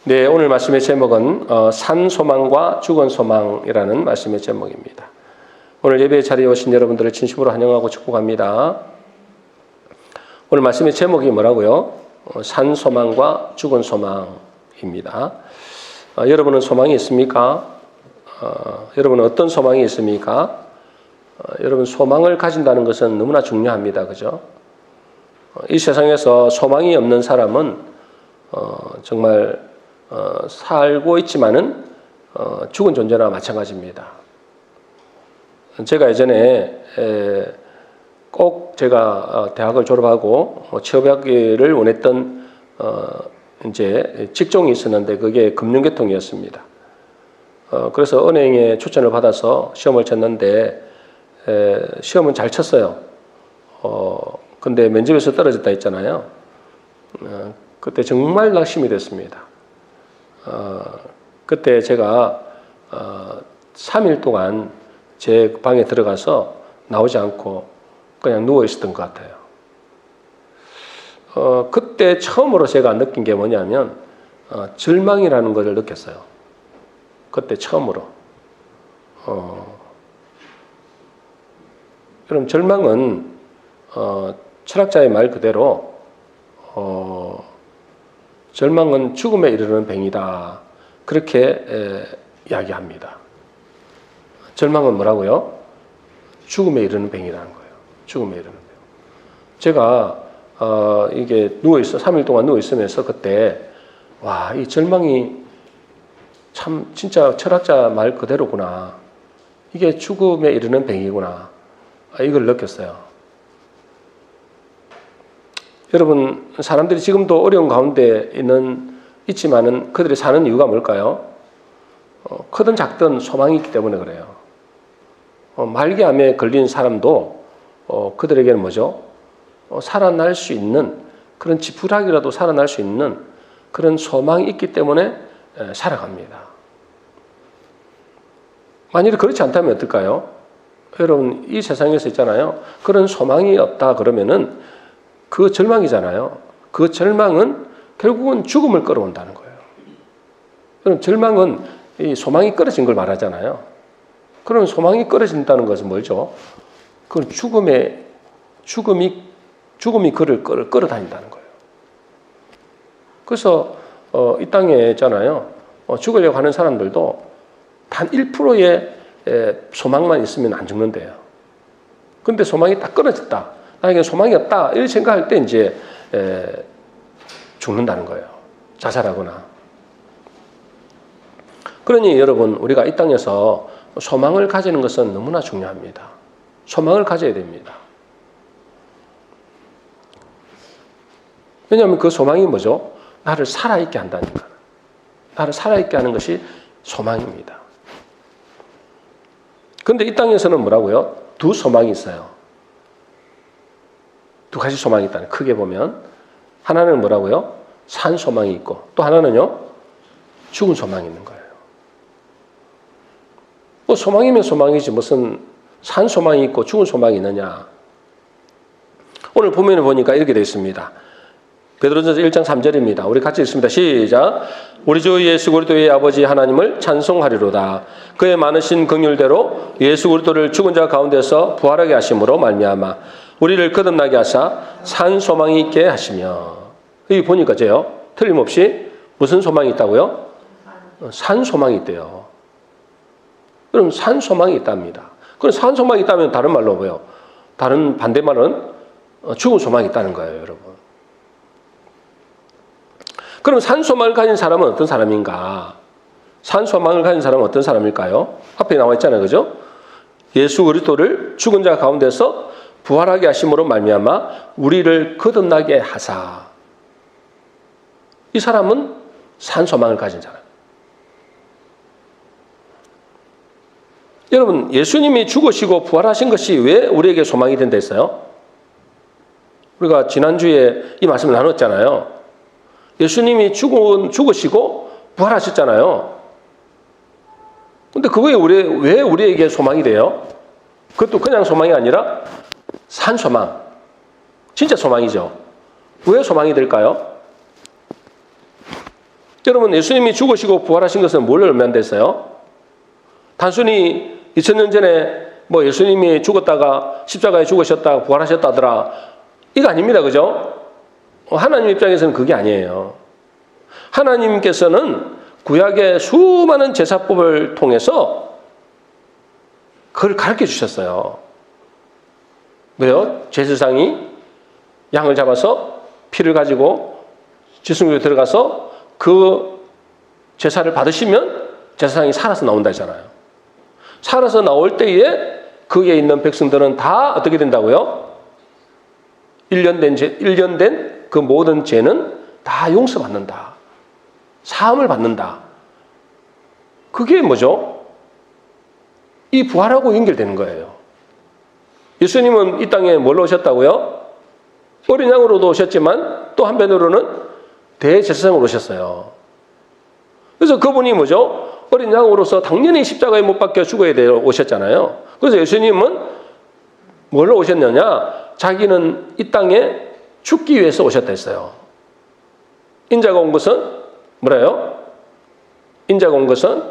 네, 오늘 말씀의 제목은 산 소망과 죽은 소망이라는 말씀의 제목입니다. 오늘 예배의 자리에 오신 여러분들을 진심으로 환영하고 축복합니다. 오늘 말씀의 제목이 뭐라고요? 산 소망과 죽은 소망입니다. 여러분은 소망이 있습니까? 여러분은 어떤 소망이 있습니까? 여러분, 소망을 가진다는 것은 너무나 중요합니다. 그죠? 이 세상에서 소망이 없는 사람은 정말 살고 있지만은 죽은 존재나 마찬가지입니다. 제가 예전에 꼭 제가 대학을 졸업하고 취업하기를 원했던 이제 직종이 있었는데 그게 금융계통이었습니다. 그래서 은행에 추천을 받아서 시험을 쳤는데 시험은 잘 쳤어요. 근데 면접에서 떨어졌다 했잖아요. 그때 정말 낙심이 됐습니다. 그때 제가 3일 동안 제 방에 들어가서 나오지 않고 그냥 누워 있었던 것 같아요. 그때 처음으로 제가 느낀 게 뭐냐면 절망이라는 것을 느꼈어요. 그때 처음으로. 그럼 절망은 철학자의 말 그대로 절망은 죽음에 이르는 병이다. 그렇게 이야기합니다. 절망은 뭐라고요? 죽음에 이르는 병이라는 거예요. 죽음에 이르는 병. 제가 이게 누워있어 3일 동안 누워있으면서 그때 와, 이 절망이 참 진짜 철학자 말 그대로구나. 이게 죽음에 이르는 병이구나. 이걸 느꼈어요. 여러분, 사람들이 지금도 어려운 가운데 있지만은 그들이 사는 이유가 뭘까요? 크든 작든 소망이 있기 때문에 그래요. 말기암에 걸린 사람도 그들에게는 뭐죠? 살아날 수 있는 그런 지푸라기라도 살아날 수 있는 그런 소망이 있기 때문에 살아갑니다. 만일에 그렇지 않다면 어떨까요? 여러분, 이 세상에서 있잖아요. 그런 소망이 없다 그러면은 그 절망이잖아요. 그 절망은 결국은 죽음을 끌어온다는 거예요. 그럼 절망은 이 소망이 끊어진 걸 말하잖아요. 그럼 소망이 끊어진다는 것은 뭐죠? 그건 죽음이 그를 끌어다닌다는 거예요. 그래서 이 땅에 있잖아요. 죽으려고 하는 사람들도 단 1%의 소망만 있으면 안 죽는데요. 근데 소망이 딱 끊어졌다. 나에게 소망이 없다. 이렇게 생각할 때 이제 죽는다는 거예요. 자살하거나. 그러니 여러분, 우리가 이 땅에서 소망을 가지는 것은 너무나 중요합니다. 소망을 가져야 됩니다. 왜냐하면 그 소망이 뭐죠? 나를 살아있게 한다니까. 나를 살아있게 하는 것이 소망입니다. 그런데 이 땅에서는 뭐라고요? 두 소망이 있어요. 두 가지 소망이 있다는, 크게 보면 하나는 뭐라고요? 산 소망이 있고 또 하나는요, 죽은 소망이 있는 거예요. 뭐 소망이면 소망이지 무슨 산 소망이 있고 죽은 소망이 있느냐. 오늘 본문을 보니까 이렇게 되어 있습니다. 베드로전서 1장 3절입니다. 우리 같이 읽습니다. 시작. 우리 주 예수 그리스도의 아버지 하나님을 찬송하리로다. 그의 많으신 긍휼대로 예수 그리스도를 죽은 자 가운데서 부활하게 하심으로 말미암아 우리를 거듭나게 하사 산 소망이 있게 하시며. 여기 보니까 제요, 틀림없이 무슨 소망이 있다고요? 산 소망이 있대요. 그럼 산 소망이 있답니다. 그럼 산 소망이 있다면 다른 말로 뭐예요? 다른 반대말은 죽은 소망이 있다는 거예요, 여러분. 그럼 산 소망을 가진 사람은 어떤 사람인가? 산 소망을 가진 사람은 어떤 사람일까요? 앞에 나와 있잖아요, 그죠? 예수 그리스도를 죽은 자 가운데서 부활하게 하심으로 말미암아 우리를 거듭나게 하사. 이 사람은 산 소망을 가진 사람. 여러분, 예수님이 죽으시고 부활하신 것이 왜 우리에게 소망이 된다 했어요? 우리가 지난주에 이 말씀을 나눴잖아요. 예수님이 죽으시고 부활하셨잖아요. 근데 그게 왜 우리에게 소망이 돼요? 그것도 그냥 소망이 아니라 산 소망. 진짜 소망이죠. 왜 소망이 될까요? 여러분, 예수님이 죽으시고 부활하신 것은 뭘 의미한댔어요? 단순히 2000년 전에 뭐 예수님이 죽었다가 십자가에 죽으셨다가 부활하셨다더라, 이거 아닙니다. 그죠? 하나님 입장에서는 그게 아니에요. 하나님께서는 구약의 수많은 제사법을 통해서 그걸 가르쳐 주셨어요. 왜요? 제사장이 양을 잡아서 피를 가지고 지승교에 들어가서 그 제사를 받으시면 제사장이 살아서 나온다 했잖아요. 살아서 나올 때에 거기에 있는 백성들은 다 어떻게 된다고요? 1년 된 그 모든 죄는 다 용서받는다. 사함을 받는다. 그게 뭐죠? 이 부활하고 연결되는 거예요. 예수님은 이 땅에 뭘로 오셨다고요? 어린 양으로도 오셨지만 또 한편으로는 대제사장으로 오셨어요. 그래서 그분이 뭐죠? 어린 양으로서 당연히 십자가에 못 박혀 죽어야 되어 오셨잖아요. 그래서 예수님은 뭘로 오셨느냐? 자기는 이 땅에 죽기 위해서 오셨다 했어요. 인자가 온 것은 뭐래요? 인자가 온 것은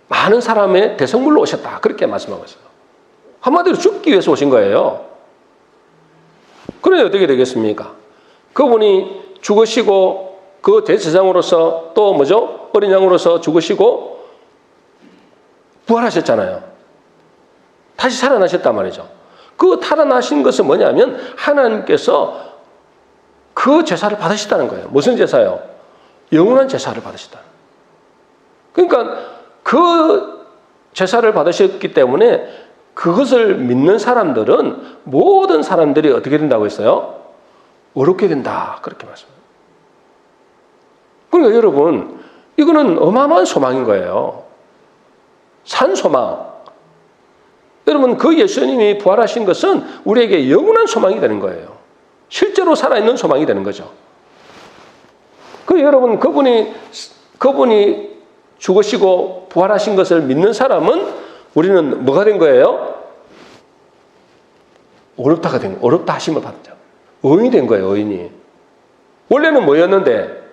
많은 사람의 대성물로 오셨다. 그렇게 말씀하고 있어요. 한마디로 죽기 위해서 오신 거예요. 그러니 어떻게 되겠습니까? 그분이 죽으시고 그 대제사장으로서 또 뭐죠? 어린 양으로서 죽으시고 부활하셨잖아요. 다시 살아나셨단 말이죠. 그 살아나신 것은 뭐냐면 하나님께서 그 제사를 받으시다는 거예요. 무슨 제사요? 영원한 제사를 받으시다. 그러니까 그 제사를 받으셨기 때문에 그것을 믿는 사람들은 모든 사람들이 어떻게 된다고 했어요? 어렵게 된다. 그렇게 말씀합니다. 그러니까 여러분, 이거는 어마어마한 소망인 거예요. 산 소망. 여러분, 그 예수님이 부활하신 것은 우리에게 영원한 소망이 되는 거예요. 실제로 살아있는 소망이 되는 거죠. 그 여러분, 그분이 죽으시고 부활하신 것을 믿는 사람은 우리는 뭐가 된 거예요? 어렵다 하심을 받은 자. 의인이 된 거예요, 의인이. 원래는 뭐였는데?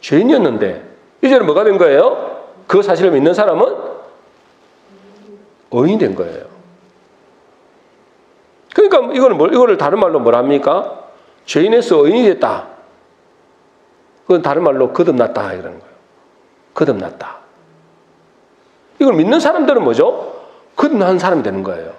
죄인이었는데, 이제는 뭐가 된 거예요? 그 사실을 믿는 사람은 의인이 된 거예요. 그러니까 이거를 다른 말로 뭐라 합니까? 죄인에서 의인이 됐다. 그건 다른 말로 거듭났다 이러는 거예요. 거듭났다. 이걸 믿는 사람들은 뭐죠? 거듭난 사람이 되는 거예요.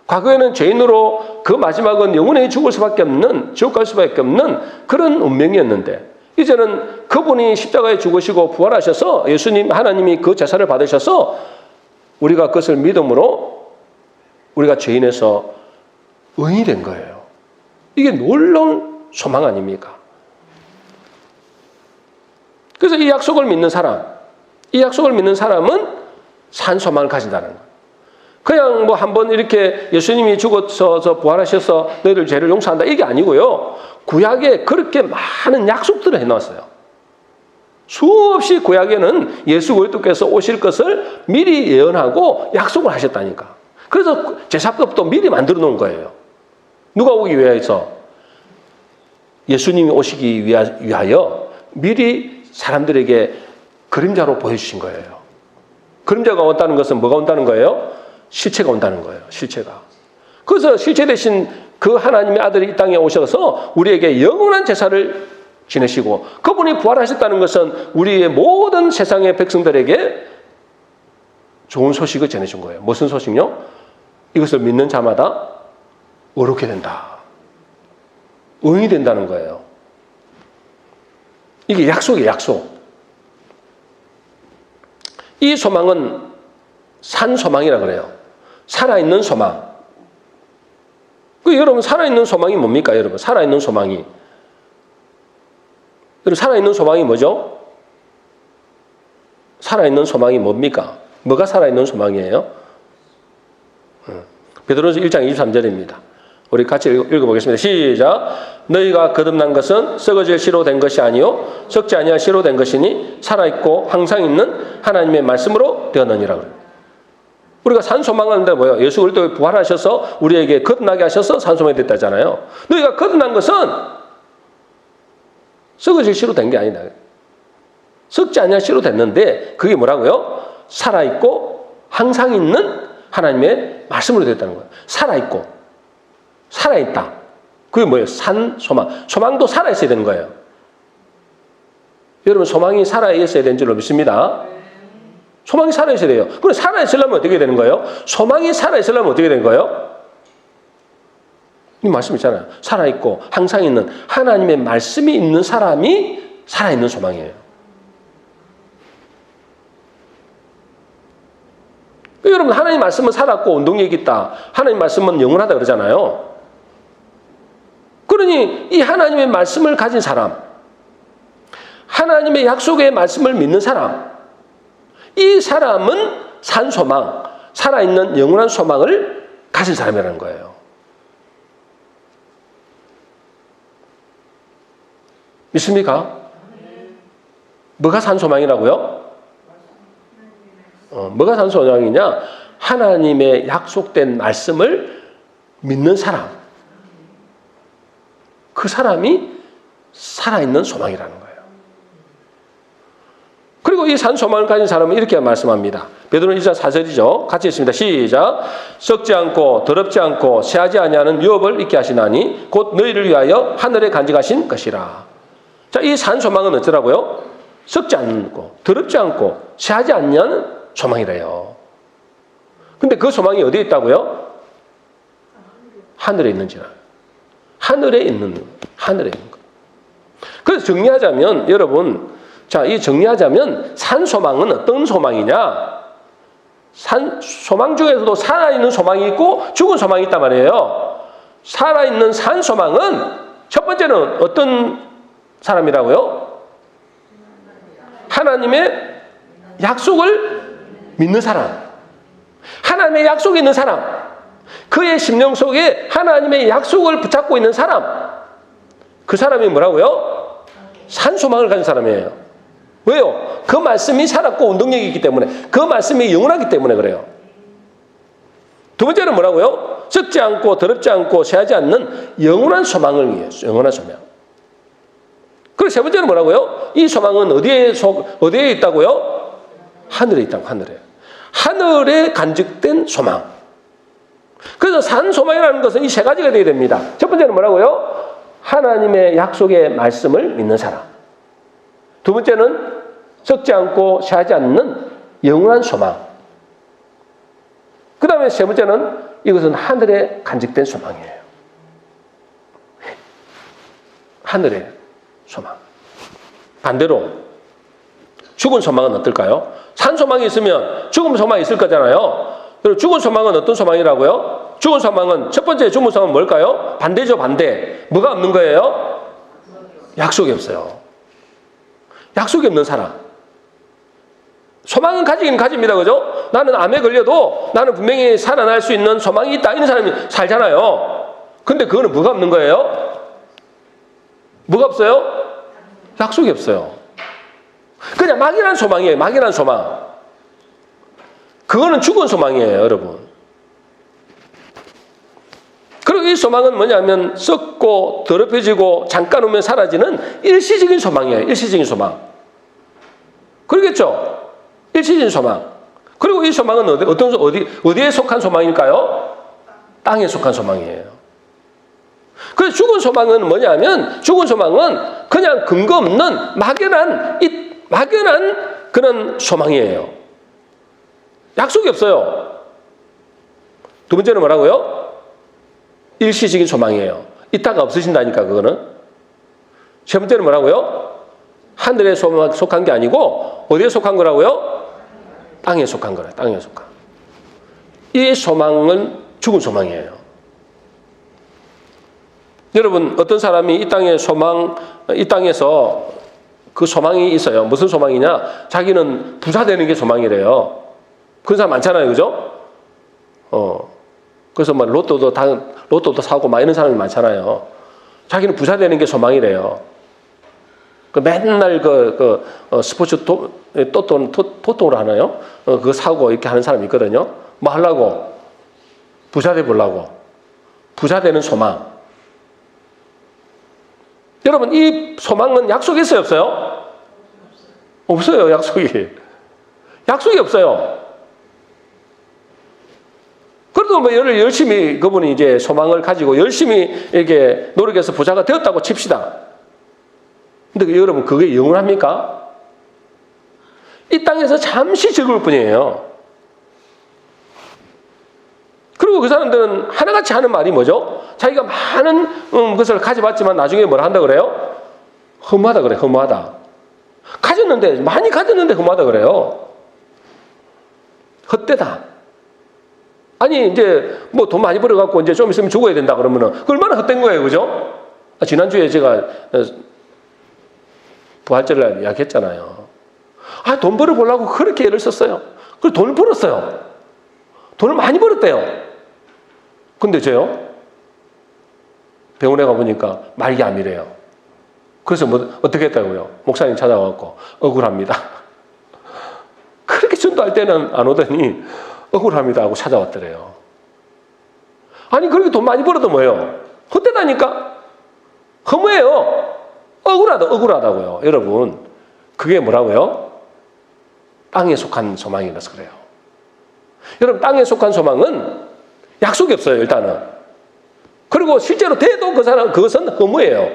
과거에는 죄인으로 그 마지막은 영원히 죽을 수밖에 없는, 지옥 갈 수밖에 없는 그런 운명이었는데, 이제는 그분이 십자가에 죽으시고 부활하셔서 예수님 하나님이 그 제사를 받으셔서 우리가 그것을 믿음으로 우리가 죄인에서 의인이 된 거예요. 이게 놀라운 소망 아닙니까? 그래서 이 약속을 믿는 사람은 산 소망을 가진다는 거예요. 그냥 뭐 한번 이렇게 예수님이 죽어서 부활하셔서 너희들 죄를 용서한다 이게 아니고요. 구약에 그렇게 많은 약속들을 해놨어요. 수없이 구약에는 예수 그리스도께서 오실 것을 미리 예언하고 약속을 하셨다니까. 그래서 제사법도 미리 만들어 놓은 거예요. 누가 오기 위해서? 예수님이 오시기 위하여 미리 사람들에게 그림자로 보여주신 거예요. 그림자가 온다는 것은 뭐가 온다는 거예요? 실체가 온다는 거예요. 실체가. 그래서 실체 대신 그 하나님의 아들이 이 땅에 오셔서 우리에게 영원한 제사를 지내시고, 그분이 부활하셨다는 것은 우리의 모든 세상의 백성들에게 좋은 소식을 전해준 거예요. 무슨 소식요? 이것을 믿는 자마다 어렵게 된다. 의인이 된다는 거예요. 이게 약속이에요, 약속. 이 소망은 산 소망이라 그래요. 살아있는 소망. 여러분, 살아있는 소망이 뭡니까, 여러분? 살아있는 소망이. 여러분, 살아있는 소망이 뭐죠? 살아있는 소망이 뭡니까? 뭐가 살아있는 소망이에요? 베드로전서 1장 23절입니다. 우리 같이 읽어보겠습니다. 시작. 너희가 거듭난 것은 썩어질 씨로 된 것이 아니요 썩지 아니할 씨로 된 것이니 살아있고 항상 있는 하나님의 말씀으로 되었느니라. 우리가 산소망하는데 뭐예요? 예수 그리스도 부활하셔서 우리에게 거듭나게 하셔서 산소망이 됐다잖아요. 너희가 거듭난 것은 썩어질 씨로 된 게 아니다. 썩지 않냐 씨로 됐는데 그게 뭐라고요? 살아있고 항상 있는 하나님의 말씀으로 됐다는 거예요. 살아있고 살아있다. 그게 뭐예요? 산, 소망. 소망도 살아있어야 되는 거예요. 여러분 소망이 살아있어야 되는 줄로 믿습니다. 소망이 살아있어야 돼요. 그럼 살아있으려면 어떻게 되는 거예요? 소망이 살아있으려면 어떻게 되는 거예요? 이 말씀 있잖아요. 살아있고 항상 있는 하나님의 말씀이 있는 사람이 살아있는 소망이에요. 여러분 하나님 말씀은 살았고 운동력이 있다. 하나님 말씀은 영원하다 그러잖아요. 그러니 이 하나님의 말씀을 가진 사람, 하나님의 약속의 말씀을 믿는 사람, 이 사람은 산 소망, 살아있는 영원한 소망을 가진 사람이라는 거예요. 믿습니까? 뭐가 산 소망이라고요? 뭐가 산 소망이냐? 하나님의 약속된 말씀을 믿는 사람. 그 사람이 살아있는 소망이라는 거예요. 그리고 이 산 소망을 가진 사람은 이렇게 말씀합니다. 베드로 1장 4절이죠. 같이 읽습니다. 시작. 썩지 않고 더럽지 않고 새하지 아니하는 유업을 있게 하시나니 곧 너희를 위하여 하늘에 간직하신 것이라. 자, 이 산 소망은 어쩌라고요? 썩지 않고 더럽지 않고 새하지 않냐는 소망이래요. 근데 그 소망이 어디에 있다고요? 하늘에 있는지라. 하늘에 있는 것. 그래서 정리하자면 여러분, 자, 이 정리하자면 산 소망은 어떤 소망이냐? 산 소망 중에서도 살아있는 소망이 있고 죽은 소망이 있단 말이에요. 살아있는 산 소망은 첫 번째는 어떤 사람이라고요? 하나님의 약속을 믿는 사람. 하나님의 약속이 있는 사람. 그의 심령 속에 하나님의 약속을 붙잡고 있는 사람. 그 사람이 뭐라고요? 산 소망을 가진 사람이에요. 왜요? 그 말씀이 살았고 운동력이 있기 때문에, 그 말씀이 영원하기 때문에 그래요. 두 번째는 뭐라고요? 썩지 않고 더럽지 않고 새하지 않는 영원한 소망을 위해서. 영원한 소망. 그리고 세 번째는 뭐라고요? 이 소망은 어디에 있다고요? 하늘에 있다고. 하늘에 간직된 소망. 그래서 산 소망이라는 것은 이 세 가지가 되어야 됩니다. 첫 번째는 뭐라고요? 하나님의 약속의 말씀을 믿는 사람. 두 번째는 썩지 않고 새하지 않는 영원한 소망. 그 다음에 세 번째는 이것은 하늘에 간직된 소망이에요. 하늘의 소망. 반대로 죽은 소망은 어떨까요? 산 소망이 있으면 죽은 소망이 있을 거잖아요. 그리고 죽은 소망은 어떤 소망이라고요? 죽은 소망은 첫 번째 죽은 소망은 뭘까요? 반대죠, 반대. 뭐가 없는 거예요? 약속이 없어요. 약속이 없는 사람. 소망은 가지긴 가집니다. 그죠? 나는 암에 걸려도 나는 분명히 살아날 수 있는 소망이 있다. 이런 사람이 살잖아요. 근데 그거는 뭐가 없는 거예요? 뭐가 없어요? 약속이 없어요. 그냥 막연한 소망이에요. 막연한 소망. 그거는 죽은 소망이에요, 여러분. 그리고 이 소망은 뭐냐면 썩고 더럽혀지고 잠깐 오면 사라지는 일시적인 소망이에요. 일시적인 소망. 그러겠죠? 일시적인 소망. 그리고 이 소망은 어디에 속한 소망일까요? 땅에 속한 소망이에요. 그래서 죽은 소망은 뭐냐면 죽은 소망은 그냥 근거 없는 막연한 그런 소망이에요. 약속이 없어요. 두 번째는 뭐라고요? 일시적인 소망이에요. 이따가 없으신다니까 그거는. 세 번째는 뭐라고요? 하늘에 속한 게 아니고 어디에 속한 거라고요? 땅에 속한 거라. 땅에 속한. 이 소망은 죽은 소망이에요. 여러분 어떤 사람이 이 땅에서 그 소망이 있어요. 무슨 소망이냐? 자기는 부자 되는 게 소망이래요. 그런 사람 많잖아요, 그죠? 그래서 막 로또도 사고 막 이런 사람이 많잖아요. 자기는 부자 되는 게 소망이래요. 맨날 스포츠 토토로 하나요? 그거 사고 이렇게 하는 사람이 있거든요. 뭐 하려고? 부자 돼 보려고. 부자 되는 소망. 여러분, 이 소망은 약속이 있어요, 없어요? 없어요, 약속이. 약속이 없어요. 그래도 뭐 열심히 그분이 이제 소망을 가지고 열심히 이렇게 노력해서 부자가 되었다고 칩시다. 근데 여러분, 그게 영원합니까? 이 땅에서 잠시 즐거울 뿐이에요. 그리고 그 사람들은 하나같이 하는 말이 뭐죠? 자기가 많은 것을 가져봤지만 나중에 뭐라 한다 그래요? 허무하다 그래, 허무하다. 많이 가졌는데 허무하다 그래요. 헛되다. 아니, 이제 뭐 돈 많이 벌어갖고 이제 좀 있으면 죽어야 된다 그러면은 그 얼마나 헛된 거예요, 그죠? 지난주에 제가 부활절날 이야기했잖아요. 돈 벌어보려고 그렇게 애를 썼어요. 그래서 돈을 벌었어요. 돈을 많이 벌었대요. 근데 저요? 병원에 가보니까 말기암이래요. 그래서 뭐 어떻게 했다고요? 목사님 찾아와갖고 억울합니다. 그렇게 전도할 때는 안 오더니 억울합니다 하고 찾아왔더래요. 아니, 그렇게 돈 많이 벌어도 뭐예요? 헛되다니까? 허무해요. 억울하다고요. 여러분, 그게 뭐라고요? 땅에 속한 소망이라서 그래요. 여러분, 땅에 속한 소망은 약속이 없어요, 일단은. 그리고 실제로 돼도 그것은 허무해요.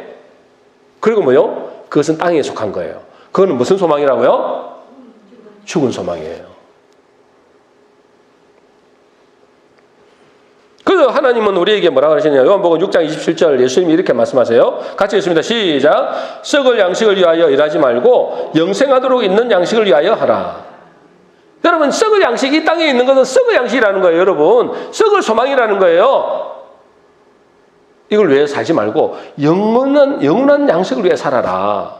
그리고 뭐요? 그것은 땅에 속한 거예요. 그거는 무슨 소망이라고요? 죽은 소망이에요. 그래서 하나님은 우리에게 뭐라고 하시냐? 요한복음 6장 27절 예수님이 이렇게 말씀하세요. 같이 읽습니다. 시작. 썩을 양식을 위하여 일하지 말고 영생하도록 있는 양식을 위하여 하라. 여러분, 썩을 양식이 땅에 있는 것은 썩을 양식이라는 거예요. 여러분, 썩을 소망이라는 거예요. 이걸 위해 살지 말고 영원한 양식을 위해 살아라.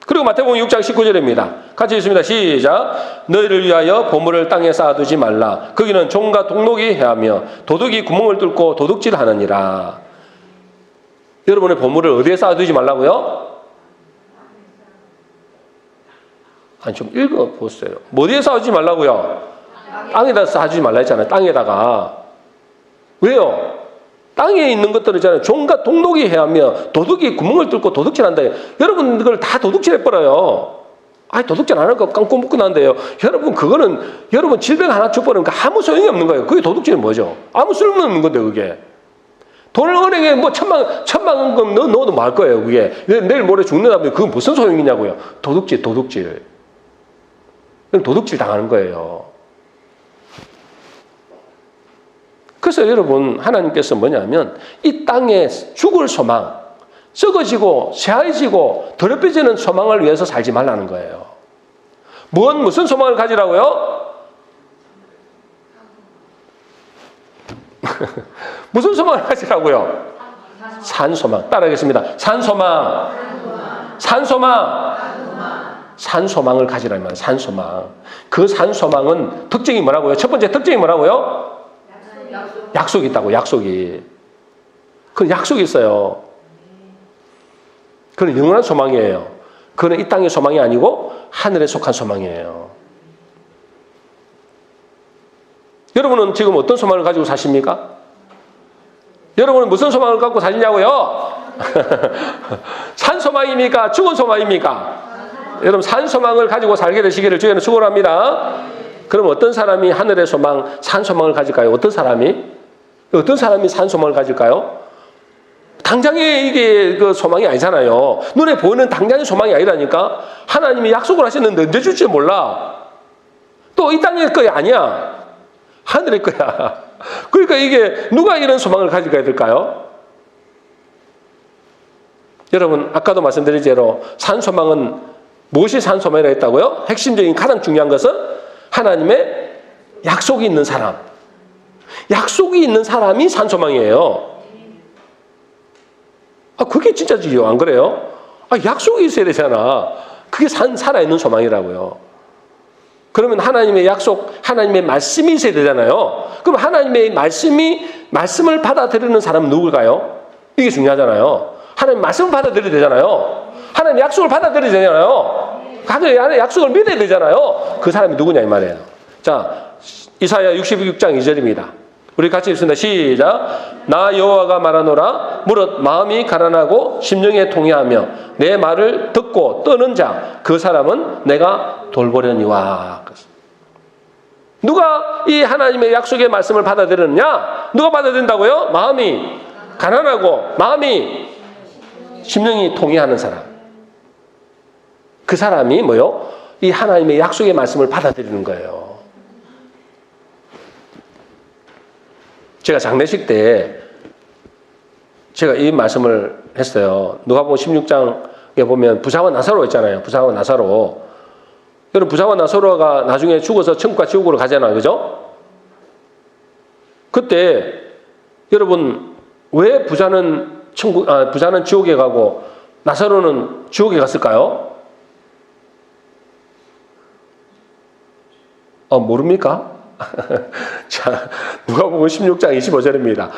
그리고 마태복음 6장 19절입니다. 같이 읽습니다. 시작. 너희를 위하여 보물을 땅에 쌓아두지 말라. 거기는 종과 동록이 해하며 도둑이 구멍을 뚫고 도둑질하느니라. 여러분의 보물을 어디에 쌓아두지 말라고요? 아니, 좀 읽어보세요. 어디에 쌓아두지 말라고요? 땅에다 쌓아두지 말라 했잖아요. 땅에다가. 왜요? 땅에 있는 것들 있잖아요. 종과 동록이 해하며 도둑이 구멍을 뚫고 도둑질한다. 여러분, 그걸 다 도둑질해버려요. 도둑질 안 하고 깡고 묶고 난대요. 여러분, 그거는 여러분 질병 하나 줘버리니까 아무 소용이 없는 거예요. 그게 도둑질은 뭐죠? 아무 쓸모없는 건데, 그게. 돈을 은행에 뭐 천만 원금 넣어도 말 거예요, 그게. 내일 모레 죽는다면 그건 무슨 소용이냐고요. 도둑질. 도둑질 당하는 거예요. 그래서 여러분, 하나님께서 뭐냐면 이 땅에 죽을 소망, 썩어지고 쇠해지고 더럽혀지는 소망을 위해서 살지 말라는 거예요. 무슨 소망을 가지라고요? 무슨 소망을 가지라고요? 산소망. 따라하겠습니다. 산소망을 가지라는 말이에요. 산소망. 그 산소망은 특징이 뭐라고요? 첫 번째 특징이 뭐라고요? 약속이 있다고, 약속이. 그건 약속이 있어요. 그건 영원한 소망이에요. 그건 이 땅의 소망이 아니고 하늘에 속한 소망이에요. 여러분은 지금 어떤 소망을 가지고 사십니까? 여러분은 무슨 소망을 갖고 사시냐고요? 산 소망입니까? 죽은 소망입니까? 여러분, 산 소망을 가지고 살게 되시기를 주에는 축원합니다. 그럼 어떤 사람이 하늘의 소망, 산 소망을 가질까요? 어떤 사람이 산 소망을 가질까요? 당장에 이게 그 소망이 아니잖아요. 눈에 보이는 당장의 소망이 아니라니까. 하나님이 약속을 하셨는데 언제 줄지 몰라. 또 이 땅의 거야 아니야. 하늘의 거야. 그러니까 이게 누가 이런 소망을 가지게 될까요? 여러분, 아까도 말씀드린 대로 산 소망은 무엇이 산 소망이라 했다고요? 핵심적인 가장 중요한 것은 하나님의 약속이 있는 사람. 약속이 있는 사람이 산 소망이에요. 그게 진짜지요. 안 그래요? 약속이 있어야 되잖아. 그게 살아있는 소망이라고요. 그러면 하나님의 약속, 하나님의 말씀이 있어야 되잖아요. 그럼 하나님의 말씀을 받아들이는 사람은 누굴까요? 이게 중요하잖아요. 하나님 말씀을 받아들여야 되잖아요. 하나님 약속을 받아들여야 되잖아요. 하나님의 약속을 믿어야 되잖아요. 그 사람이 누구냐 이 말이에요. 자, 이사야 66장 2절입니다. 우리 같이 읽습니다. 시작. 나 여호와가 말하노라. 무릇 마음이 가난하고 심령에 통회하며 내 말을 듣고 떠는 자 그 사람은 내가 돌보려니와. 누가 이 하나님의 약속의 말씀을 받아들였느냐? 누가 받아들인다고요? 마음이 가난하고 마음이 심령이 통회하는 사람. 그 사람이 뭐요? 이 하나님의 약속의 말씀을 받아들이는 거예요. 제가 장례식 때 제가 이 말씀을 했어요. 누가복음 16장에 보면 부자와 나사로 있잖아요. 부자와 나사로. 여러분 부자와 나사로가 나중에 죽어서 천국과 지옥으로 가잖아요. 그죠? 그때 여러분 왜 부자는 부자는 지옥에 가고 나사로는 지옥에 갔을까요? 모릅니까? 자, 누가복음 16장 25절입니다.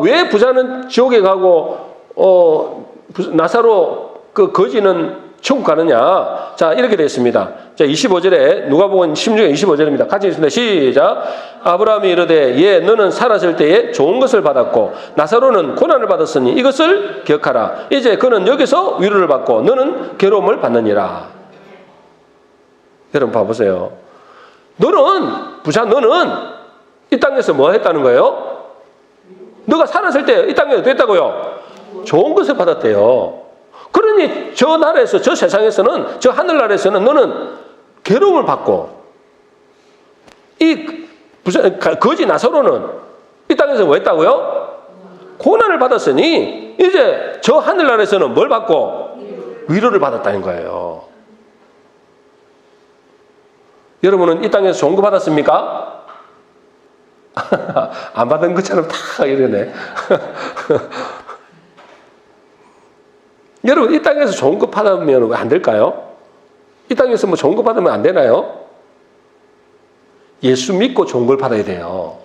왜 부자는 지옥에 가고 나사로 그 거지는 천국 가느냐? 자, 이렇게 되어 있습니다. 자, 25절에 누가복음 16장 25절입니다. 같이 읽습니다. 시작. 아브라함이 이르되 예 너는 살았을 때에 좋은 것을 받았고 나사로는 고난을 받았으니 이것을 기억하라. 이제 그는 여기서 위로를 받고 너는 괴로움을 받느니라. 여러분 봐보세요. 너는 이 땅에서 뭐 했다는 거예요? 너가 살았을 때 이 땅에서 됐다고요? 좋은 것을 받았대요. 그러니 저 나라에서 저 세상에서는 저 하늘나라에서는 너는 괴로움을 받고 이 거지 나사로는 이 땅에서 뭐 했다고요? 고난을 받았으니 이제 저 하늘나라에서는 뭘 받고? 위로를 받았다는 거예요. 여러분은 이 땅에서 좋은 거 받았습니까? 안 받은 것처럼 다 이러네. 여러분 이 땅에서 좋은 거 받으면 왜 안 될까요? 이 땅에서 뭐 좋은 거 받으면 안 되나요? 예수 믿고 좋은 걸 받아야 돼요.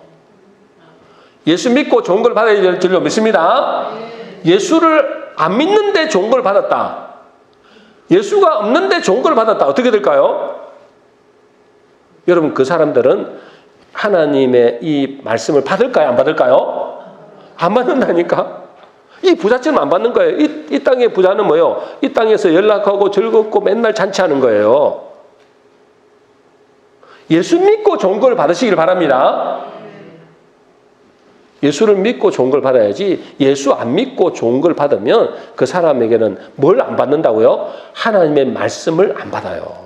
예수 믿고 좋은 걸 받아야 될 줄로 믿습니다. 예수를 안 믿는데 좋은 걸 받았다. 예수가 없는데 좋은 걸 받았다. 어떻게 될까요? 여러분 그 사람들은 하나님의 이 말씀을 받을까요? 안 받을까요? 안 받는다니까. 이 부자처럼 안 받는 거예요. 이 땅의 부자는 뭐예요? 이 땅에서 연락하고 즐겁고 맨날 잔치하는 거예요. 예수 믿고 좋은 걸 받으시길 바랍니다. 예수를 믿고 좋은 걸 받아야지 예수 안 믿고 좋은 걸 받으면 그 사람에게는 뭘 안 받는다고요? 하나님의 말씀을 안 받아요.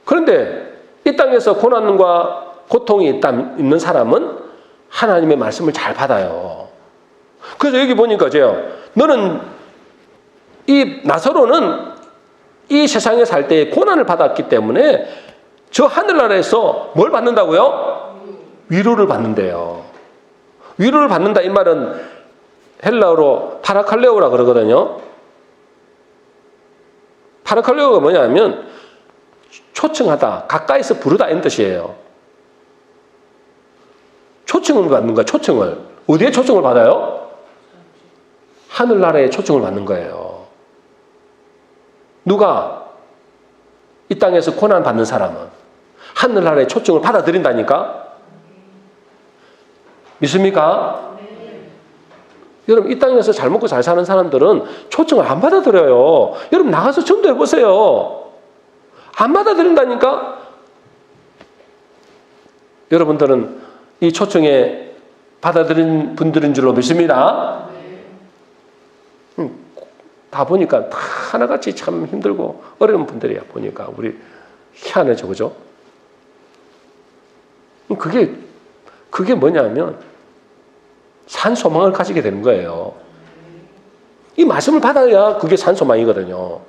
그런데 이 땅에서 고난과 고통이 있는 사람은 하나님의 말씀을 잘 받아요. 그래서 여기 보니까 너는 이 나사로는 이 세상에 살 때 고난을 받았기 때문에 저 하늘나라에서 뭘 받는다고요? 위로를 받는데요. 위로를 받는다 이 말은 헬라어로 파라칼레오라 그러거든요. 파라칼레오가 뭐냐면 초청하다, 가까이서 부르다 이런 뜻이에요. 초청을 받는 거야, 초청을. 어디에 초청을 받아요? 하늘나라에 초청을 받는 거예요. 누가? 이 땅에서 고난 받는 사람은 하늘나라에 초청을 받아들인다니까? 믿습니까? 여러분 이 땅에서 잘 먹고 잘 사는 사람들은 초청을 안 받아들여요. 여러분 나가서 전도해 보세요. 안 받아들인다니까? 여러분들은 이 초청에 받아들인 분들인 줄로 믿습니다. 다 보니까 다 하나같이 참 힘들고 어려운 분들이야. 보니까 우리 희한해져, 그죠? 그게 뭐냐면 산소망을 가지게 되는 거예요. 이 말씀을 받아야 그게 산소망이거든요.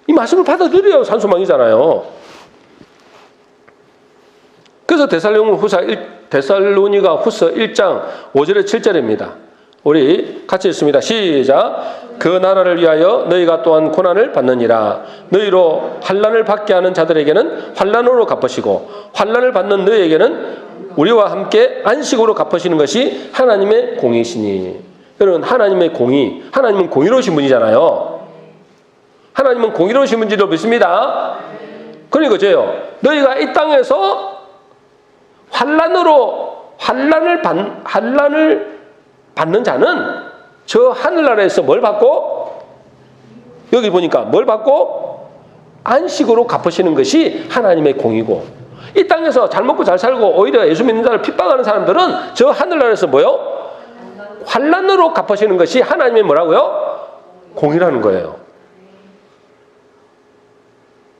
이 말씀을 받아들여야 산소망이잖아요. 그래서 데살로니가 후서 1장 5절에 7절입니다. 우리 같이 읽습니다. 시작. 그 나라를 위하여 너희가 또한 고난을 받느니라. 너희로 환난을 받게 하는 자들에게는 환난으로 갚으시고 환난을 받는 너희에게는 우리와 함께 안식으로 갚으시는 것이 하나님의 공의시니. 여러분 하나님의 공의, 하나님은 공의로우신 분이잖아요. 하나님은 공의로우신 분지도 믿습니다. 그러니까 너희가 이 땅에서 환난을 받는 자는 저 하늘나라에서 뭘 받고? 여기 보니까 뭘 받고? 안식으로 갚으시는 것이 하나님의 공이고, 이 땅에서 잘 먹고 잘 살고 오히려 예수 믿는 자를 핍박하는 사람들은 저 하늘나라에서 뭐요? 환난으로 갚으시는 것이 하나님의 뭐라고요? 공이라는 거예요.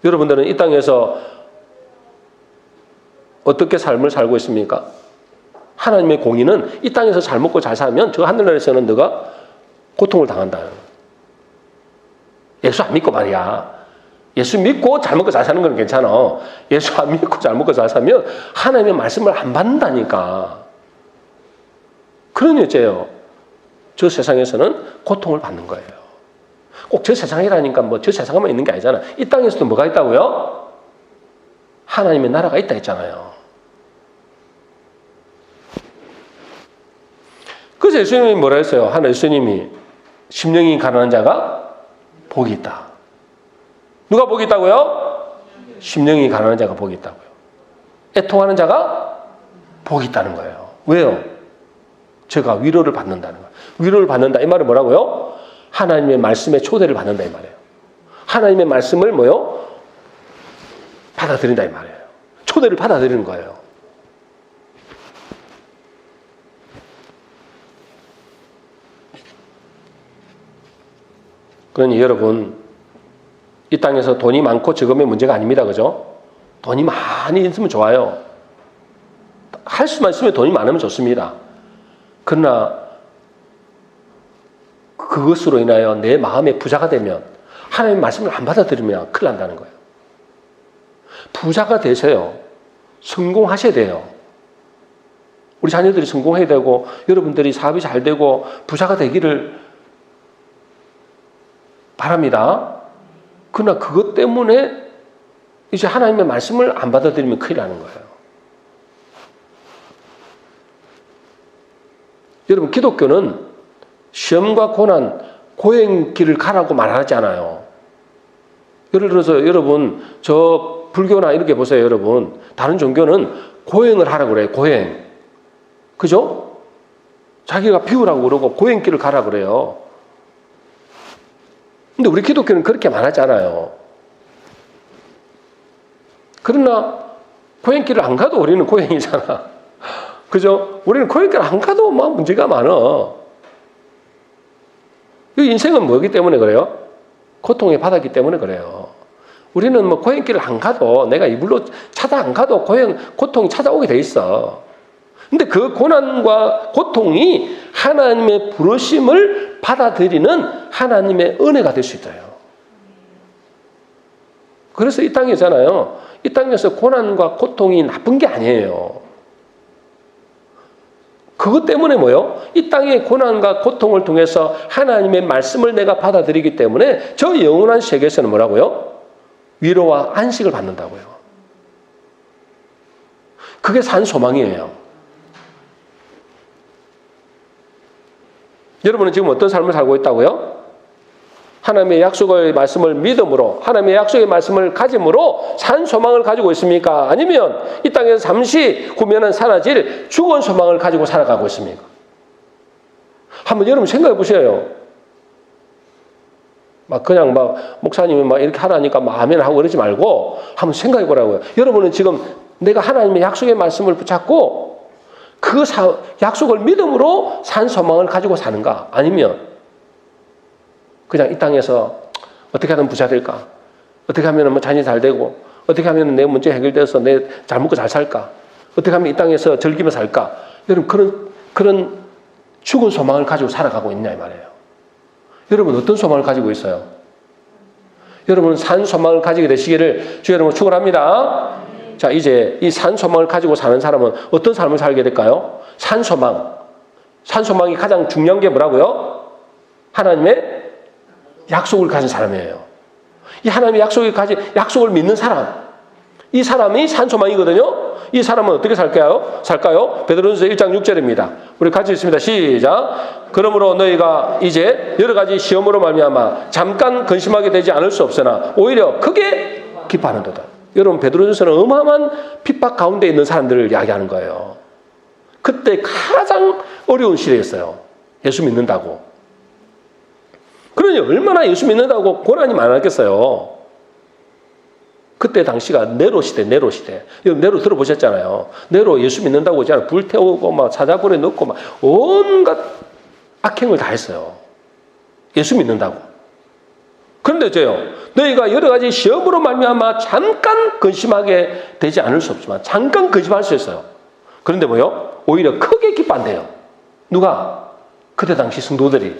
여러분들은 이 땅에서 어떻게 삶을 살고 있습니까? 하나님의 공의는 이 땅에서 잘 먹고 잘 살면 저 하늘나라에서는 너가 고통을 당한다. 예수 안 믿고 말이야. 예수 믿고 잘 먹고 잘 사는 건 괜찮아. 예수 안 믿고 잘 먹고 잘 살면 하나님의 말씀을 안 받는다니까. 그런 여자예요. 저 세상에서는 고통을 받는 거예요. 꼭 저 세상이라니까 뭐 저 세상에만 있는 게 아니잖아. 이 땅에서도 뭐가 있다고요? 하나님의 나라가 있다 했잖아요. 그래서 예수님이 뭐라 했어요? 예수님이 심령이 가난한 자가 복이 있다. 누가 복이 있다고요? 심령이 가난한 자가 복이 있다고요. 애통하는 자가 복이 있다는 거예요. 왜요? 제가 위로를 받는다는 거예요. 위로를 받는다. 이 말은 뭐라고요? 하나님의 말씀에 초대를 받는다 이 말이에요. 하나님의 말씀을 뭐요? 받아들인다 이 말이에요. 초대를 받아들이는 거예요. 그러니 여러분, 이 땅에서 돈이 많고 적음의 문제가 아닙니다. 그죠? 돈이 많이 있으면 좋아요. 할 수만 있으면 돈이 많으면 좋습니다. 그러나 그것으로 인하여 내 마음의 부자가 되면, 하나님의 말씀을 안 받아들이면 큰일 난다는 거예요. 부자가 되세요. 성공하셔야 돼요. 우리 자녀들이 성공해야 되고 여러분들이 사업이 잘 되고 부자가 되기를 바랍니다. 그러나 그것 때문에 이제 하나님의 말씀을 안 받아들이면 큰일 나는 거예요. 여러분, 기독교는 시험과 고난, 고행길을 가라고 말하지 않아요. 예를 들어서 여러분, 저 불교나 이렇게 보세요. 여러분, 다른 종교는 고행을 하라고 그래요. 고행. 그죠? 자기가 비우라고 그러고 고행길을 가라고 그래요. 근데 우리 기독교는 그렇게 말하지 않아요. 그러나 고행길을 안 가도 우리는 고행이잖아. 그죠? 우리는 고행길을 안 가도 막 문제가 많아. 이 인생은 뭐기 때문에 그래요? 고통의 바다기 때문에 그래요. 우리는 뭐 고행길을 안 가도, 내가 이불로 찾아 안 가도 고통이 찾아오게 돼 있어. 근데 그 고난과 고통이 하나님의 부르심을 받아들이는 하나님의 은혜가 될 수 있어요. 그래서 이 땅이잖아요. 이 땅에서 고난과 고통이 나쁜 게 아니에요. 그것 때문에 뭐요? 이 땅의 고난과 고통을 통해서 하나님의 말씀을 내가 받아들이기 때문에 저 영원한 세계에서는 뭐라고요? 위로와 안식을 받는다고요. 그게 산 소망이에요. 여러분은 지금 어떤 삶을 살고 있다고요? 하나님의 약속의 말씀을 믿음으로, 하나님의 약속의 말씀을 가짐으로 산 소망을 가지고 있습니까? 아니면 이 땅에서 잠시 후면은 사라질 죽은 소망을 가지고 살아가고 있습니까? 한번 여러분 생각해 보세요. 그냥 목사님이 이렇게 하라니까 아멘 하고 그러지 말고 한번 생각해 보라고요. 여러분은 지금 내가 하나님의 약속의 말씀을 붙잡고 그 약속을 믿음으로 산 소망을 가지고 사는가? 아니면 그냥 이 땅에서 어떻게 하면 부자 될까? 어떻게 하면 자녀 잘 되고, 어떻게 하면 내 문제 해결돼서 내 잘 먹고 잘 살까? 어떻게 하면 이 땅에서 즐기며 살까? 여러분, 그런 죽은 소망을 가지고 살아가고 있냐 이 말이에요. 여러분 어떤 소망을 가지고 있어요? 여러분 산 소망을 가지게 되시기를 주 여러분 축원합니다. 자, 이제 이 산 소망을 가지고 사는 사람은 어떤 삶을 살게 될까요? 산 소망이 가장 중요한 게 뭐라고요? 하나님의 약속을 가진 사람이에요. 이 하나님의 약속을 믿는 사람, 이 사람이 산 소망이거든요. 이 사람은 어떻게 살까요? 베드로전서 1장 6절입니다. 우리 같이 읽습니다. 시작. 그러므로 너희가 이제 여러 가지 시험으로 말미암아 잠깐 근심하게 되지 않을 수 없으나 오히려 크게 기뻐하는도다. 여러분, 베드로전서는 어마어마한 핍박 가운데 있는 사람들을 이야기하는 거예요. 그때 가장 어려운 시대였어요. 예수 믿는다고. 그러니 얼마나 예수 믿는다고 고난이 많았겠어요. 그때 당시가 네로 시대, 네로 시대. 네로 들어보셨잖아요. 네로 예수 믿는다고 이제 불태우고 막 사자굴에 넣고 막 온갖 악행을 다 했어요. 예수 믿는다고. 그런데 저요, 너희가 여러 가지 시험으로 말미암아 잠깐 근심하게 되지 않을 수 없지만 잠깐 근심할 수 있어요. 그런데 뭐요? 오히려 크게 기뻐한대요. 누가? 그때 당시 성도들이.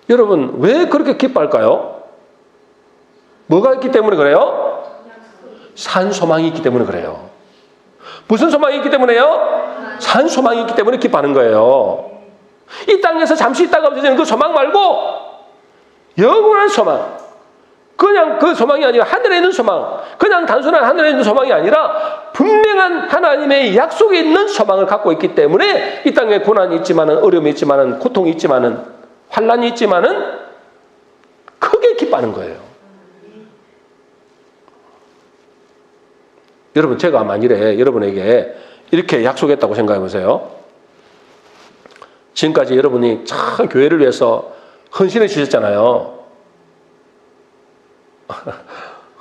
여러분, 왜 그렇게 기뻐할까요? 뭐가 있기 때문에 그래요? 산 소망이 있기 때문에 그래요. 무슨 소망이 있기 때문에요? 산 소망이 있기 때문에 기뻐하는 거예요. 이 땅에서 잠시 있다가 없어지는 그 소망 말고 영원한 소망. 그냥 그 소망이 아니라 하늘에 있는 소망. 그냥 단순한 하늘에 있는 소망이 아니라 분명한 하나님의 약속에 있는 소망을 갖고 있기 때문에 이 땅에 고난이 있지만은, 어려움이 있지만은, 고통이 있지만은, 환란이 있지만은 크게 기뻐하는 거예요. 여러분, 제가 만일에 여러분에게 이렇게 약속했다고 생각해 보세요. 지금까지 여러분이 참 교회를 위해서 헌신해 주셨잖아요.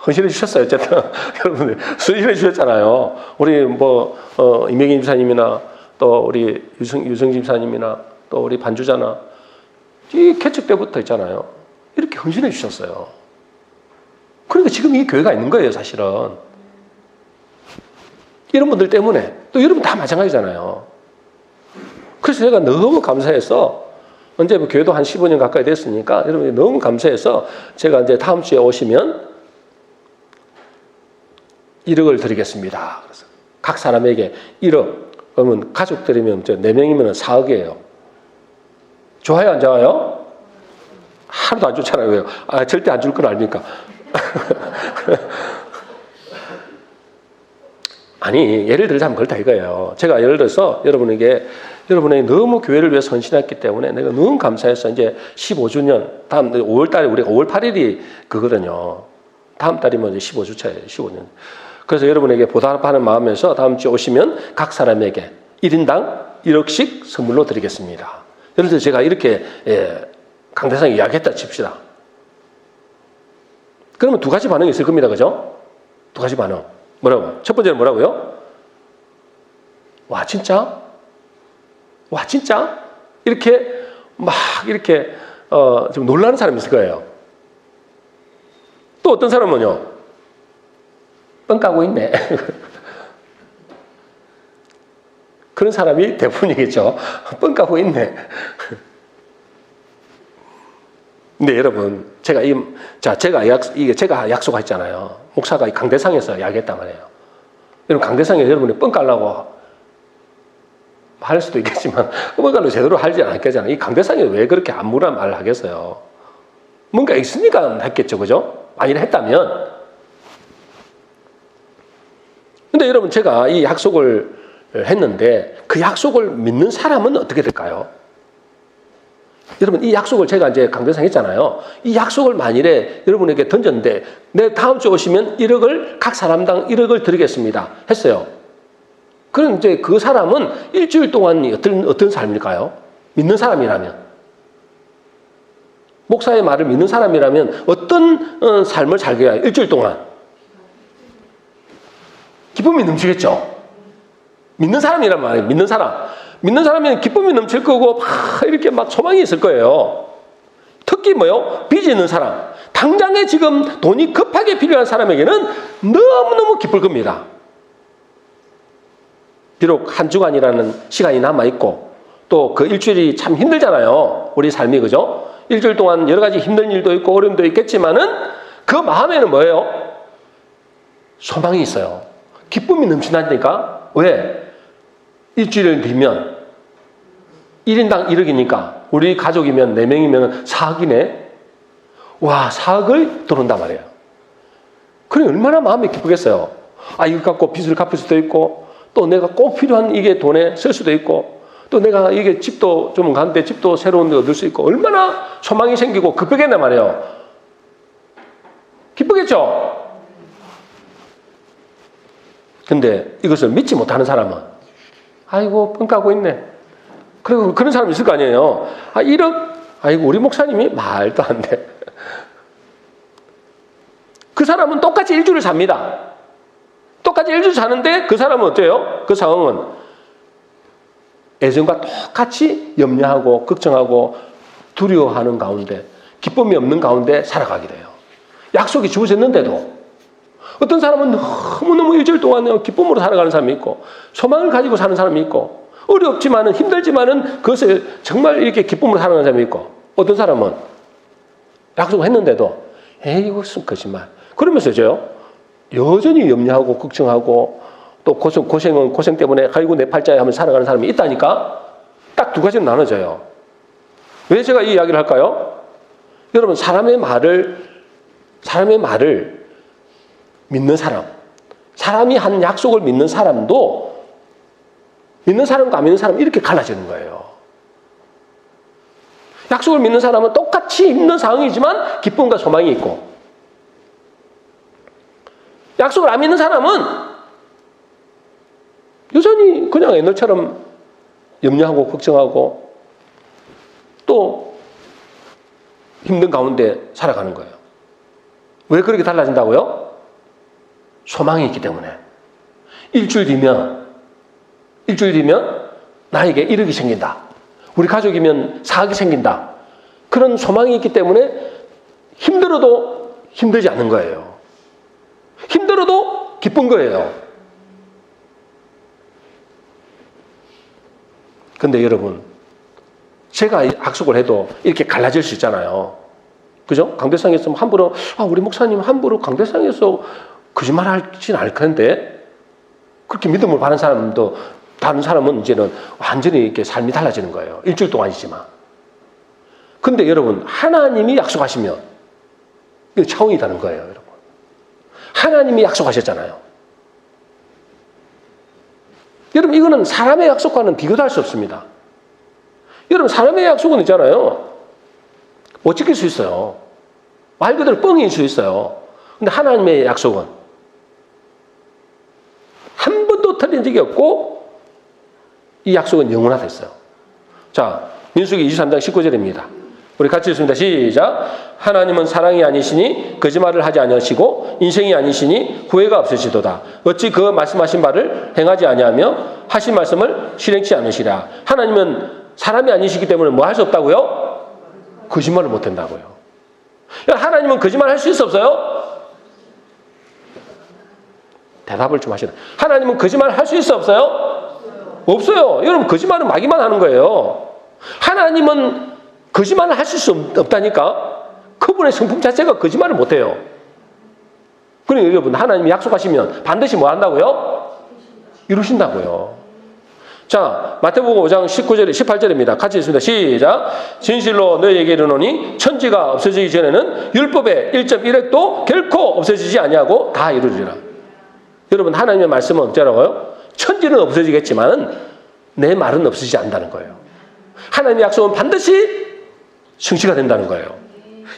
헌신해 주셨어요. 어쨌든 여러분들 헌신해 주셨잖아요. 우리 이명희 집사님이나 또 우리 유성 집사님이나 또 우리 반주자나 이 개척 때부터 있잖아요. 이렇게 헌신해 주셨어요. 그러니까 지금 이 교회가 있는 거예요, 사실은. 이런 분들 때문에. 또 여러분 다 마찬가지잖아요. 그래서 제가 너무 감사해서, 언제 교회도 한 15년 가까이 됐으니까 여러분이 너무 감사해서 제가 이제 다음 주에 오시면 1억을 드리겠습니다. 그래서 각 사람에게 1억. 그러면 가족들이면 4명이면 4억이에요. 좋아요, 안 좋아요? 하나도 안 좋잖아요. 왜요? 절대 안 줄 건 아닙니까? 아니, 예를 들자면 그렇다 이거예요. 제가 예를 들어서 여러분에게 너무 교회를 위해서 헌신했기 때문에 내가 너무 감사해서 이제 15주년, 다음 5월 달에 우리가 5월 8일이 그거든요. 다음 달이면 이제 15주차예요. 15년. 그래서 여러분에게 보답하는 마음에서 다음 주에 오시면 각 사람에게 1인당 1억씩 선물로 드리겠습니다. 예를 들어 제가 이렇게 강대상에 이야기했다 칩시다. 그러면 두 가지 반응이 있을 겁니다. 그죠? 두 가지 반응. 뭐라고? 첫 번째는 뭐라고요? 와, 진짜? 와, 진짜? 이렇게 막 이렇게 좀 놀라는 사람이 있을 거예요. 또 어떤 사람은요? 뻥 까고 있네. 그런 사람이 대부분이겠죠. 뻥 까고 있네. 근데 여러분, 제가 약속했잖아요. 목사가 강대상에서 이야기했단 말이에요. 여러분, 강대상에 여러분이 뻥 깔라고 할 수도 있겠지만, 뻥 깔로 제대로 하지 않았겠잖아요. 이 강대상에 왜 그렇게 암울한 말을 하겠어요? 뭔가 있으니까 했겠죠. 그죠? 만일 했다면. 근데 여러분, 제가 이 약속을 했는데, 그 약속을 믿는 사람은 어떻게 될까요? 여러분, 이 약속을 제가 이제 강대상 했잖아요. 이 약속을 만일에 여러분에게 던졌는데, 내 다음 주에 오시면 1억을, 각 사람당 1억을 드리겠습니다. 했어요. 그럼 이제 그 사람은 일주일 동안 어떤 삶일까요? 믿는 사람이라면. 목사의 말을 믿는 사람이라면 어떤 삶을 살게 해요? 일주일 동안. 기쁨이 넘치겠죠? 믿는 사람이란 말이에요. 믿는 사람. 믿는 사람이면 기쁨이 넘칠 거고 막 이렇게 막 소망이 있을 거예요. 특히 뭐요? 빚이 있는 사람. 당장에 지금 돈이 급하게 필요한 사람에게는 너무너무 기쁠 겁니다. 비록 한 주간이라는 시간이 남아있고 또 그 일주일이 참 힘들잖아요. 우리 삶이. 그죠? 일주일 동안 여러 가지 힘든 일도 있고 어려움도 있겠지만은 그 마음에는 뭐예요? 소망이 있어요. 기쁨이 넘친다니까. 왜? 일주일을 뒤면 1인당 1억이니까 우리 가족이면 4명이면 4억이네. 와, 4억을 들어온단 말이에요. 그래 얼마나 마음이 기쁘겠어요. 이거 갖고 빚을 갚을 수도 있고 또 내가 꼭 필요한 이게 돈에 쓸 수도 있고 또 내가 이게 집도 좀 가는데 집도 새로운 데 얻을 수 있고 얼마나 소망이 생기고 급하겠단 말이에요. 기쁘겠죠? 근데 이것을 믿지 못하는 사람은 아이고 뻥 까고 있네. 그리고 그런 사람이 있을 거 아니에요. 아이고 우리 목사님이 말도 안 돼. 그 사람은 똑같이 일주를 삽니다. 똑같이 일주를 사는데 그 사람은 어때요? 그 상황은 예전과 똑같이 염려하고 걱정하고 두려워하는 가운데 기쁨이 없는 가운데 살아가게 돼요. 약속이 주어졌는데도 어떤 사람은 너무너무 일주일 동안 기쁨으로 살아가는 사람이 있고 소망을 가지고 사는 사람이 있고 어렵지만은 힘들지만은 그것을 정말 이렇게 기쁨으로 살아가는 사람이 있고 어떤 사람은 약속을 했는데도 에이 이것은 거짓말 그러면서요 여전히 염려하고 걱정하고 또 고생은 고생 때문에 아이고 내 팔자에 하면서 살아가는 사람이 있다니까. 딱 두 가지로 나눠져요. 왜 제가 이 이야기를 할까요? 여러분 사람의 말을 믿는 사람이 한 약속을 믿는 사람도 믿는 사람과 안 믿는 사람은 이렇게 갈라지는 거예요. 약속을 믿는 사람은 똑같이 힘든 상황이지만 기쁨과 소망이 있고 약속을 안 믿는 사람은 여전히 그냥 옛날처럼 염려하고 걱정하고 또 힘든 가운데 살아가는 거예요. 왜 그렇게 달라진다고요? 소망이 있기 때문에. 일주일 뒤면 나에게 이득이 생긴다. 우리 가족이면 사학이 생긴다. 그런 소망이 있기 때문에 힘들어도 힘들지 않은 거예요. 힘들어도 기쁜 거예요. 근데 여러분, 제가 약속을 해도 이렇게 갈라질 수 있잖아요. 그죠? 강대상에서 함부로, 우리 목사님 함부로 강대상에서 거짓말 하진 않을 텐데, 그렇게 믿음을 받는 사람도, 다른 사람은 이제는 완전히 이렇게 삶이 달라지는 거예요. 일주일 동안이지만. 근데 여러분, 하나님이 약속하시면, 이거 차원이 다른 거예요, 여러분. 하나님이 약속하셨잖아요. 여러분, 이거는 사람의 약속과는 비교도 할 수 없습니다. 여러분, 사람의 약속은 있잖아요. 못 지킬 수 있어요. 말 그대로 뻥일 수 있어요. 근데 하나님의 약속은 한 번도 틀린 적이 없고 이 약속은 영원하됐어요. 자, 민수기 23장 19절입니다. 우리 같이 읽습니다. 시작. 하나님은 사랑이 아니시니 거짓말을 하지 아니하시고 인생이 아니시니 후회가 없으시도다. 어찌 그 말씀하신 바를 행하지 아니하며 하신 말씀을 실행치 않으시랴. 하나님은 사람이 아니시기 때문에 뭐 할 수 없다고요? 거짓말을 못 한다고요. 하나님은 거짓말 할 수 있어 없어요? 대답을 좀 하시라. 하나님은 거짓말 할 수 있어 없어요? 없어요. 여러분 거짓말은 마귀만 하는 거예요. 하나님은 거짓말을 하실 수 없다니까. 그분의 성품 자체가 거짓말을 못해요. 그러니까 여러분 하나님이 약속하시면 반드시 뭐 한다고요? 이루신다고요. 자, 마태복음 5장 19절, 18절입니다. 같이 읽습니다. 시작. 진실로 너희에게 이르노니 천지가 없어지기 전에는 율법의 1.1획도 결코 없어지지 아니하고 다 이루리라. 여러분 하나님의 말씀은 어쩌라고요? 천지는 없어지겠지만 내 말은 없어지지 않는다는 거예요. 하나님의 약속은 반드시 성취가 된다는 거예요.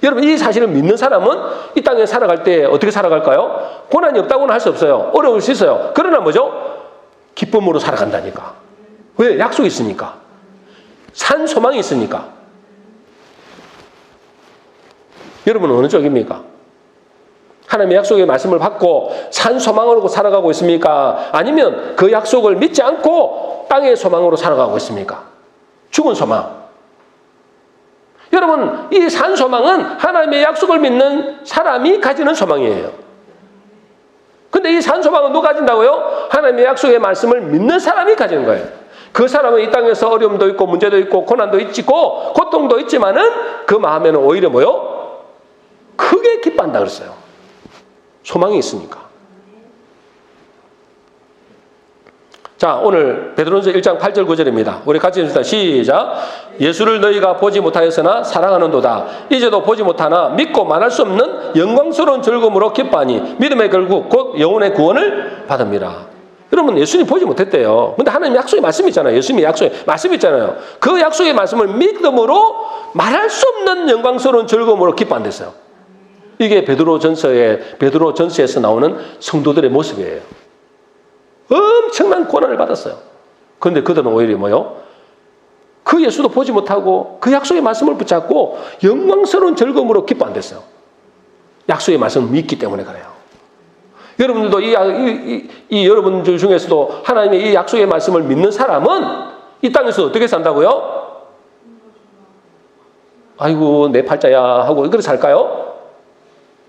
여러분 이 사실을 믿는 사람은 이 땅에 살아갈 때 어떻게 살아갈까요? 고난이 없다고는 할 수 없어요. 어려울 수 있어요. 그러나 뭐죠? 기쁨으로 살아간다니까. 왜? 약속이 있으니까. 산 소망이 있으니까. 여러분은 어느 쪽입니까? 하나님의 약속의 말씀을 받고 산 소망으로 살아가고 있습니까? 아니면 그 약속을 믿지 않고 땅의 소망으로 살아가고 있습니까? 죽은 소망. 여러분 이 산 소망은 하나님의 약속을 믿는 사람이 가지는 소망이에요. 근데 이 산 소망은 누가 가진다고요? 하나님의 약속의 말씀을 믿는 사람이 가지는 거예요. 그 사람은 이 땅에서 어려움도 있고 문제도 있고 고난도 있고 고통도 있지만은 그 마음에는 오히려 뭐요? 크게 기뻐한다 그랬어요. 소망이 있으니까. 자, 오늘 베드로전서 1장 8절 9절입니다. 우리 같이 읽습니다. 시작. 예수를 너희가 보지 못하였으나 사랑하는도다. 이제도 보지 못하나 믿고 말할 수 없는 영광스러운 즐거움으로 기뻐하니 믿음의 결국 곧 영혼의 구원을 받습니다. 여러분 예수님 보지 못했대요. 근데 하나님 약속의 말씀이 있잖아요. 예수님의 약속의 말씀이 있잖아요. 그 약속의 말씀을 믿음으로 말할 수 없는 영광스러운 즐거움으로 기뻐한댔어요. 이게 베드로전서에서 나오는 성도들의 모습이에요. 엄청난 고난을 받았어요. 그런데 그들은 오히려 뭐요? 그 예수도 보지 못하고 그 약속의 말씀을 붙잡고 영광스러운 즐거움으로 기뻐 안 됐어요. 약속의 말씀을 믿기 때문에 그래요. 여러분들도 이 여러분들 중에서도 하나님의 이 약속의 말씀을 믿는 사람은 이 땅에서 어떻게 산다고요? 아이고 내 팔자야 하고 그렇게 살까요?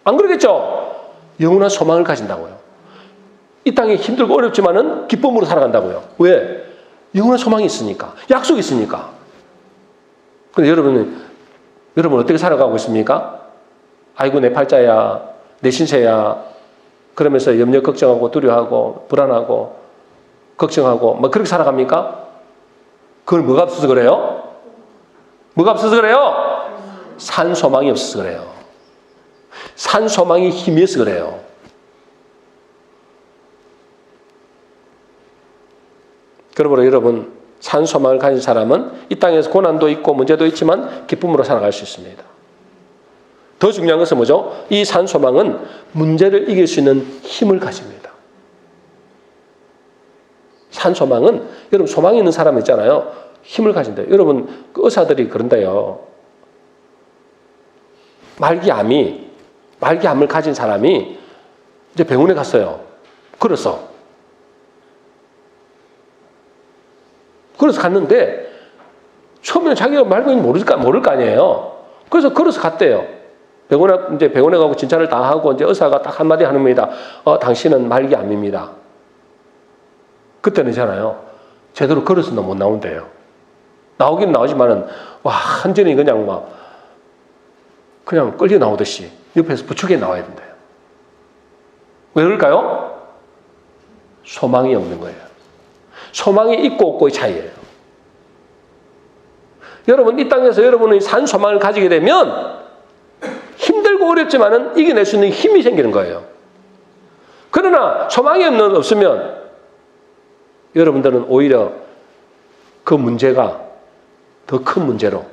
안 그러겠죠? 영원한 소망을 가진다고요. 이 땅이 힘들고 어렵지만은 기쁨으로 살아간다고요. 왜? 영원한 소망이 있으니까. 약속이 있으니까. 그런데 여러분 어떻게 살아가고 있습니까? 아이고 내 팔자야, 내 신세야. 그러면서 염려, 걱정하고 두려워하고 불안하고 걱정하고 뭐 그렇게 살아갑니까? 그걸 뭐가 없어서 그래요? 뭐가 없어서 그래요? 산 소망이 없어서 그래요. 산 소망이 힘이 없어서 그래요. 그러므로 여러분, 산 소망을 가진 사람은 이 땅에서 고난도 있고 문제도 있지만 기쁨으로 살아갈 수 있습니다. 더 중요한 것은 뭐죠? 이 산 소망은 문제를 이길 수 있는 힘을 가집니다. 산 소망은 여러분 소망이 있는 사람 있잖아요. 힘을 가진대요. 여러분 그 의사들이 그런데요. 말기암을 가진 사람이 이제 병원에 갔어요. 그래서 갔는데 처음에는 자기가 말기암인지 모를 거 아니에요. 그래서 갔대요. 병원에 가고 진찰을 다 하고 이제 의사가 딱 한마디 합니다. 당신은 말기암입니다. 그때는잖아요. 제대로 걸어서도 못 나온대요. 나오긴 나오지만은 완전히 그냥 끌려 나오듯이 옆에서 부축해 나와야 된대요. 왜 그럴까요? 소망이 없는 거예요. 소망이 있고 없고의 차이예요. 여러분 이 땅에서 여러분이 산 소망을 가지게 되면 힘들고 어렵지만은 이겨낼 수 있는 힘이 생기는 거예요. 그러나 소망이 없으면 여러분들은 오히려 그 문제가 더 큰 문제로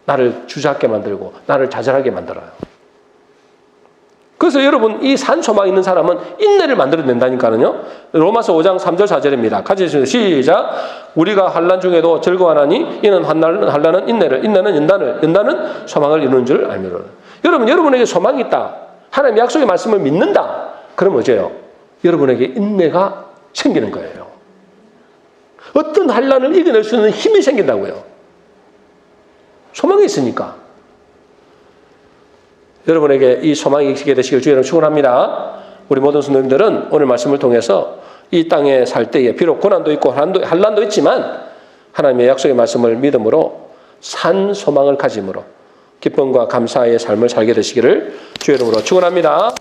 나를 주저앉게 만들고 나를 좌절하게 만들어요. 그래서 여러분 이 산 소망이 있는 사람은 인내를 만들어낸다니까요. 로마서 5장 3절 4절입니다. 같이 읽습니다. 시작. 우리가 환난 중에도 즐거워하나니 이는 환난은 인내를, 인내는 연단은 소망을 이루는 줄 알미로라. 여러분에게 소망이 있다. 하나님 약속의 말씀을 믿는다. 그럼 어째요? 여러분에게 인내가 생기는 거예요. 어떤 환난을 이겨낼 수 있는 힘이 생긴다고요. 소망이 있으니까. 여러분에게 이 소망이 있게 되시길 주의 이름으로 축원합니다. 우리 모든 성도님들은 오늘 말씀을 통해서 이 땅에 살 때에 비록 고난도 있고 환난도 있지만 하나님의 약속의 말씀을 믿음으로 산 소망을 가짐으로 기쁨과 감사의 삶을 살게 되시기를 주의 이름으로 축원합니다.